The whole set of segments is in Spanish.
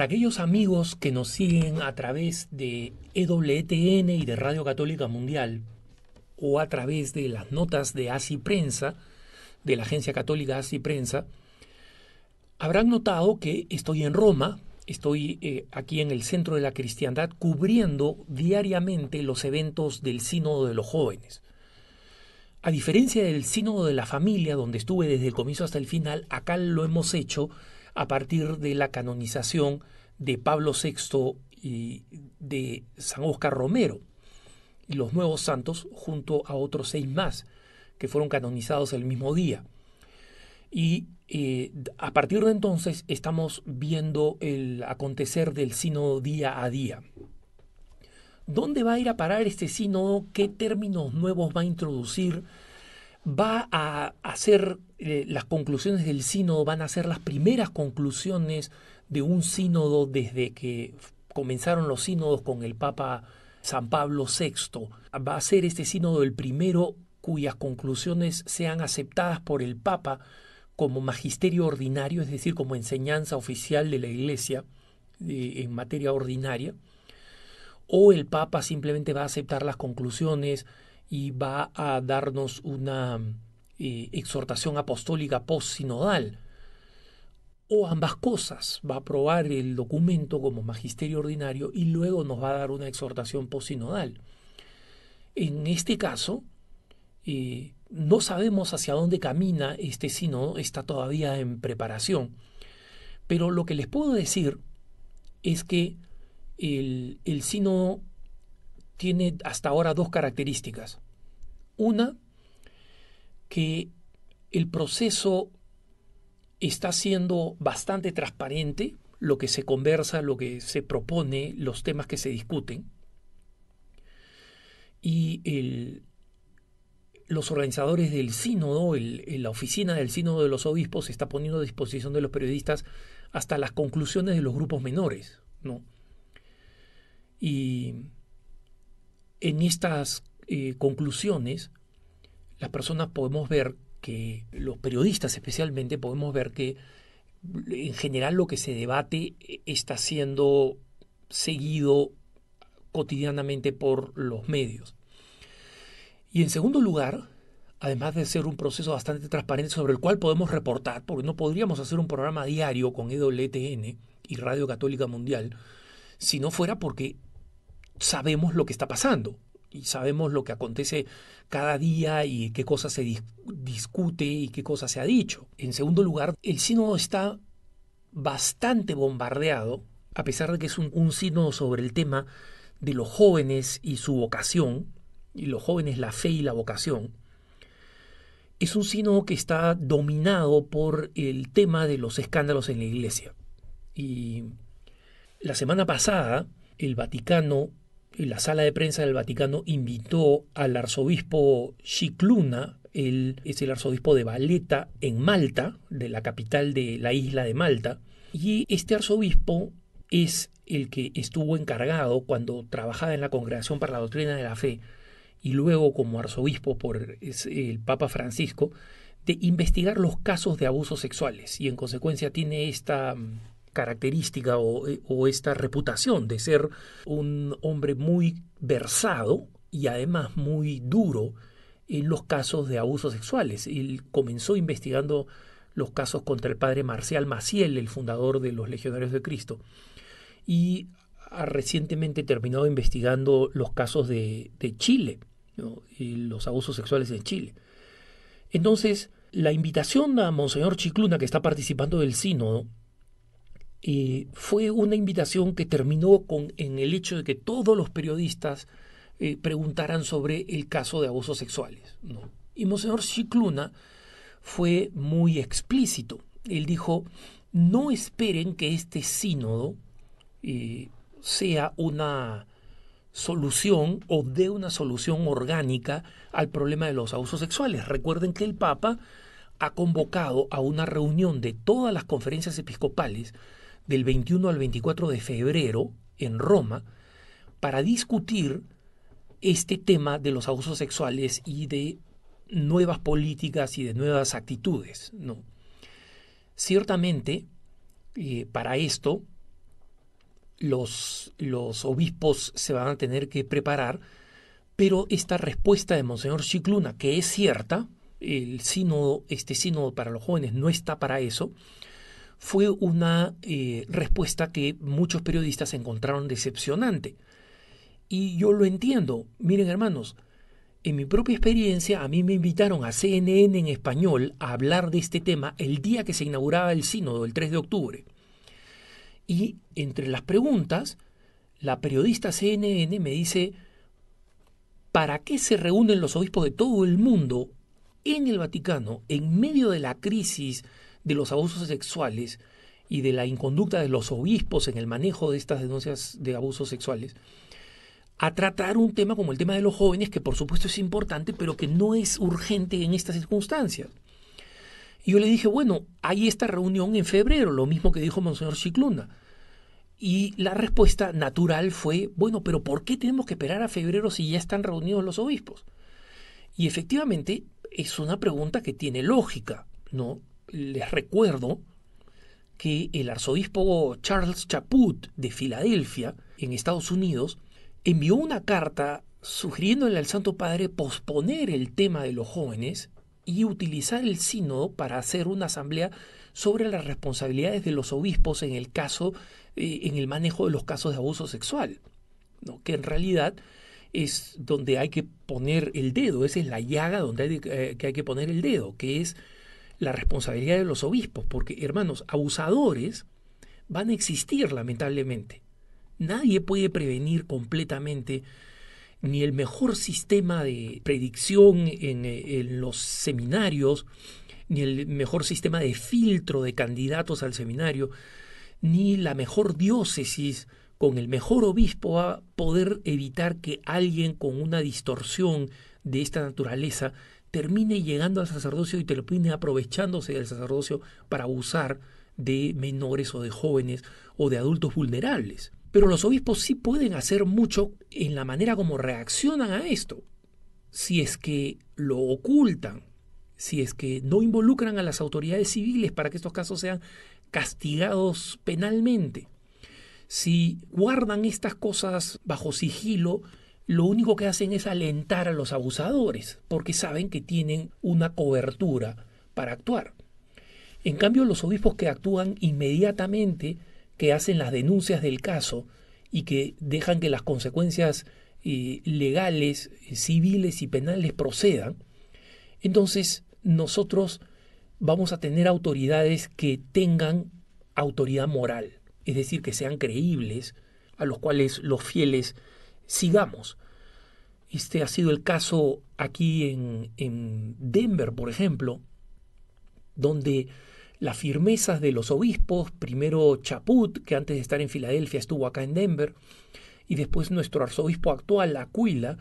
Para aquellos amigos que nos siguen a través de EWTN y de Radio Católica Mundial, o a través de las notas de ACI Prensa, de la agencia católica ACI Prensa, habrán notado que estoy en Roma, estoy aquí en el centro de la cristiandad, cubriendo diariamente los eventos del Sínodo de los Jóvenes. A diferencia del Sínodo de la Familia, donde estuve desde el comienzo hasta el final, acá lo hemos hecho a partir de la canonización de Pablo VI y de San Óscar Romero y los nuevos santos, junto a otros 6 más que fueron canonizados el mismo día. Y a partir de entonces estamos viendo el acontecer del sínodo día a día. ¿Dónde va a ir a parar este sínodo? ¿Qué términos nuevos va a introducir? ¿Va a hacer las conclusiones del sínodo? ¿Van a ser las primeras conclusiones de un sínodo desde que comenzaron los sínodos con el Papa San Pablo VI? ¿Va a ser este sínodo el primero cuyas conclusiones sean aceptadas por el Papa como magisterio ordinario, es decir, como enseñanza oficial de la Iglesia en materia ordinaria? ¿O el Papa simplemente va a aceptar las conclusiones y va a darnos una exhortación apostólica post-sinodal? O ambas cosas, va a aprobar el documento como magisterio ordinario y luego nos va a dar una exhortación post-sinodal. En este caso, no sabemos hacia dónde camina este sínodo, está todavía en preparación. Pero lo que les puedo decir es que el sínodo tiene hasta ahora 2 características. Una, que el proceso está siendo bastante transparente, lo que se conversa, lo que se propone, los temas que se discuten. Y los organizadores del sínodo, la oficina del sínodo de los obispos, está poniendo a disposición de los periodistas hasta las conclusiones de los grupos menores, ¿no? Y en estas conclusiones, las personas podemos ver que, los periodistas especialmente, podemos ver que en general lo que se debate está siendo seguido cotidianamente por los medios. Y en segundo lugar, además de ser un proceso bastante transparente sobre el cual podemos reportar, porque no podríamos hacer un programa diario con EWTN y Radio Católica Mundial si no fuera porque sabemos lo que está pasando y sabemos lo que acontece cada día y qué cosas se discute y qué cosas se ha dicho. En segundo lugar, el sínodo está bastante bombardeado, a pesar de que es un sínodo sobre el tema de los jóvenes y su vocación, y los jóvenes, la fe y la vocación. Es un sínodo que está dominado por el tema de los escándalos en la Iglesia. Y la semana pasada, el Vaticano, la sala de prensa del Vaticano, invitó al arzobispo Scicluna. Él es el arzobispo de Valletta, en Malta, de la capital de la isla de Malta. Y este arzobispo es el que estuvo encargado, cuando trabajaba en la Congregación para la Doctrina de la Fe, y luego como arzobispo por el Papa Francisco, de investigar los casos de abusos sexuales. Y en consecuencia tiene esta característica o esta reputación de ser un hombre muy versado y además muy duro en los casos de abusos sexuales. Él comenzó investigando los casos contra el padre Marcial Maciel, el fundador de los Legionarios de Cristo, y recientemente terminado investigando los casos de Chile, ¿no? Y los abusos sexuales en Chile. Entonces, la invitación a Monseñor Scicluna, que está participando del sínodo, fue una invitación que terminó en el hecho de que todos los periodistas preguntaran sobre el caso de abusos sexuales, ¿no? Y Monseñor Scicluna fue muy explícito. Él dijo: no esperen que este sínodo sea una solución o dé una solución orgánica al problema de los abusos sexuales. Recuerden que el Papa ha convocado a una reunión de todas las conferencias episcopales del 21 al 24 de febrero en Roma para discutir este tema de los abusos sexuales y de nuevas políticas y de nuevas actitudes, ¿no? Ciertamente, para esto los obispos se van a tener que preparar, pero esta respuesta de Monseñor Scicluna, que es cierta, este sínodo para los jóvenes no está para eso, fue una respuesta que muchos periodistas encontraron decepcionante. Y yo lo entiendo. Miren, hermanos, en mi propia experiencia, a mí me invitaron a CNN en español a hablar de este tema el día que se inauguraba el sínodo, el 3 de octubre. Y entre las preguntas, la periodista CNN me dice, ¿para qué se reúnen los obispos de todo el mundo en el Vaticano en medio de la crisis de los abusos sexuales y de la inconducta de los obispos en el manejo de estas denuncias de abusos sexuales, a tratar un tema como el tema de los jóvenes, que por supuesto es importante, pero que no es urgente en estas circunstancias? Y yo le dije, bueno, hay esta reunión en febrero, lo mismo que dijo Monseñor Scicluna. Y la respuesta natural fue, bueno, pero ¿por qué tenemos que esperar a febrero si ya están reunidos los obispos? Y efectivamente es una pregunta que tiene lógica, ¿no? Les recuerdo que el arzobispo Charles Chaput de Filadelfia, en Estados Unidos, envió una carta sugiriéndole al Santo Padre posponer el tema de los jóvenes y utilizar el sínodo para hacer una asamblea sobre las responsabilidades de los obispos en el caso, en el manejo de los casos de abuso sexual, ¿no? Que en realidad es donde hay que poner el dedo, esa es la llaga donde hay que poner el dedo, que es la responsabilidad de los obispos, porque, hermanos, abusadores van a existir lamentablemente. Nadie puede prevenir completamente, ni el mejor sistema de predicción en los seminarios, ni el mejor sistema de filtro de candidatos al seminario, ni la mejor diócesis con el mejor obispo va a poder evitar que alguien con una distorsión de esta naturaleza termine llegando al sacerdocio y termine aprovechándose del sacerdocio para abusar de menores o de jóvenes o de adultos vulnerables. Pero los obispos sí pueden hacer mucho en la manera como reaccionan a esto. Si es que lo ocultan, si es que no involucran a las autoridades civiles para que estos casos sean castigados penalmente, si guardan estas cosas bajo sigilo, lo único que hacen es alentar a los abusadores, porque saben que tienen una cobertura para actuar. En cambio, los obispos que actúan inmediatamente, que hacen las denuncias del caso y que dejan que las consecuencias legales, civiles y penales procedan, entonces nosotros vamos a tener autoridades que tengan autoridad moral, es decir, que sean creíbles, a los cuales los fieles sigamos. Este ha sido el caso aquí en Denver, por ejemplo, donde las firmezas de los obispos, primero Chaput, que antes de estar en Filadelfia estuvo acá en Denver, y después nuestro arzobispo actual, Aquila,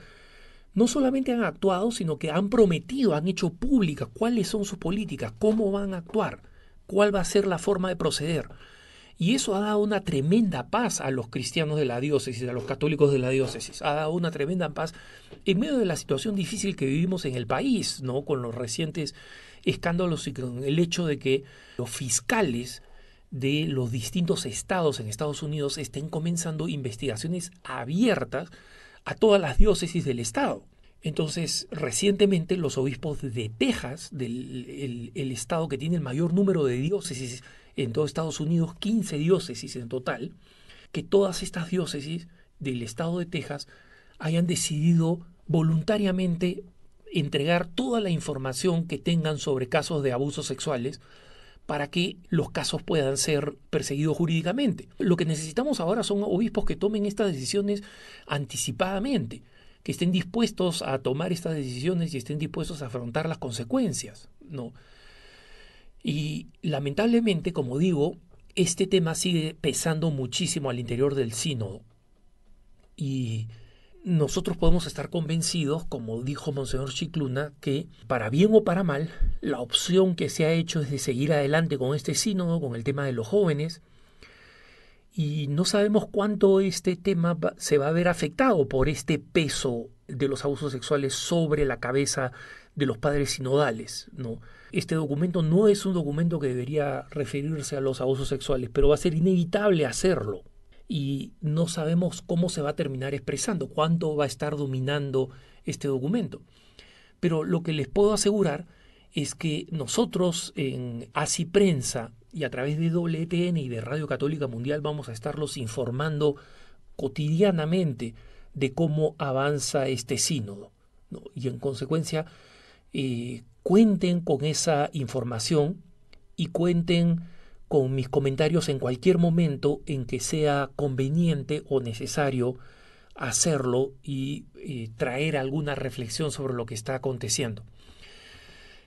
no solamente han actuado, sino que han prometido, han hecho públicas cuáles son sus políticas, cómo van a actuar, cuál va a ser la forma de proceder. Y eso ha dado una tremenda paz a los cristianos de la diócesis, a los católicos de la diócesis. Ha dado una tremenda paz en medio de la situación difícil que vivimos en el país, ¿no? Con los recientes escándalos y con el hecho de que los fiscales de los distintos estados en Estados Unidos estén comenzando investigaciones abiertas a todas las diócesis del estado. Entonces, recientemente los obispos de Texas, el estado que tiene el mayor número de diócesis en todo Estados Unidos, 15 diócesis en total, que todas estas diócesis del estado de Texas hayan decidido voluntariamente entregar toda la información que tengan sobre casos de abusos sexuales para que los casos puedan ser perseguidos jurídicamente. Lo que necesitamos ahora son obispos que tomen estas decisiones anticipadamente, que estén dispuestos a tomar estas decisiones y estén dispuestos a afrontar las consecuencias, ¿no? Y lamentablemente, como digo, este tema sigue pesando muchísimo al interior del sínodo. Y nosotros podemos estar convencidos, como dijo Monseñor Scicluna, que para bien o para mal, la opción que se ha hecho es de seguir adelante con este sínodo, con el tema de los jóvenes, y no sabemos cuánto este tema se va a ver afectado por este peso de los abusos sexuales sobre la cabeza de los padres sinodales, ¿no? Este documento no es un documento que debería referirse a los abusos sexuales, pero va a ser inevitable hacerlo. y no sabemos cómo se va a terminar expresando, cuánto va a estar dominando este documento. Pero lo que les puedo asegurar es que nosotros en ASI Prensa y a través de WTN y de Radio Católica Mundial vamos a estarlos informando cotidianamente de cómo avanza este sínodo, ¿no? Y en consecuencia, cuenten con esa información y cuenten con mis comentarios en cualquier momento en que sea conveniente o necesario hacerlo y traer alguna reflexión sobre lo que está aconteciendo.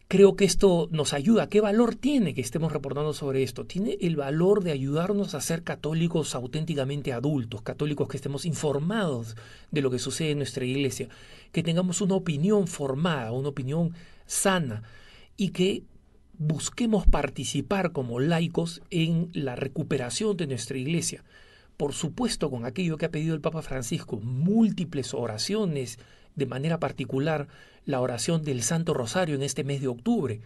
Creo que esto nos ayuda. ¿Qué valor tiene que estemos reportando sobre esto? Tiene el valor de ayudarnos a ser católicos auténticamente adultos, católicos que estemos informados de lo que sucede en nuestra iglesia, que tengamos una opinión formada, una opinión sana y que busquemos participar como laicos en la recuperación de nuestra iglesia. Por supuesto, con aquello que ha pedido el Papa Francisco, múltiples oraciones, de manera particular la oración del Santo Rosario en este mes de octubre,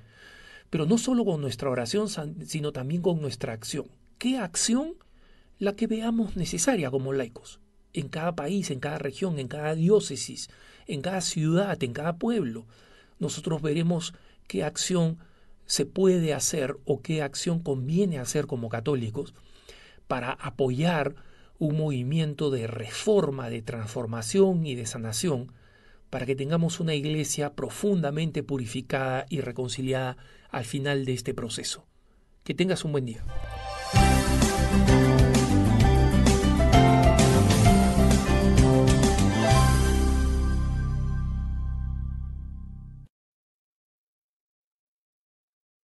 pero no solo con nuestra oración, sino también con nuestra acción. ¿Qué acción? La que veamos necesaria como laicos, en cada país, en cada región, en cada diócesis, en cada ciudad, en cada pueblo. Nosotros veremos qué acción se puede hacer o qué acción conviene hacer como católicos para apoyar un movimiento de reforma, de transformación y de sanación, para que tengamos una iglesia profundamente purificada y reconciliada al final de este proceso. Que tengas un buen día.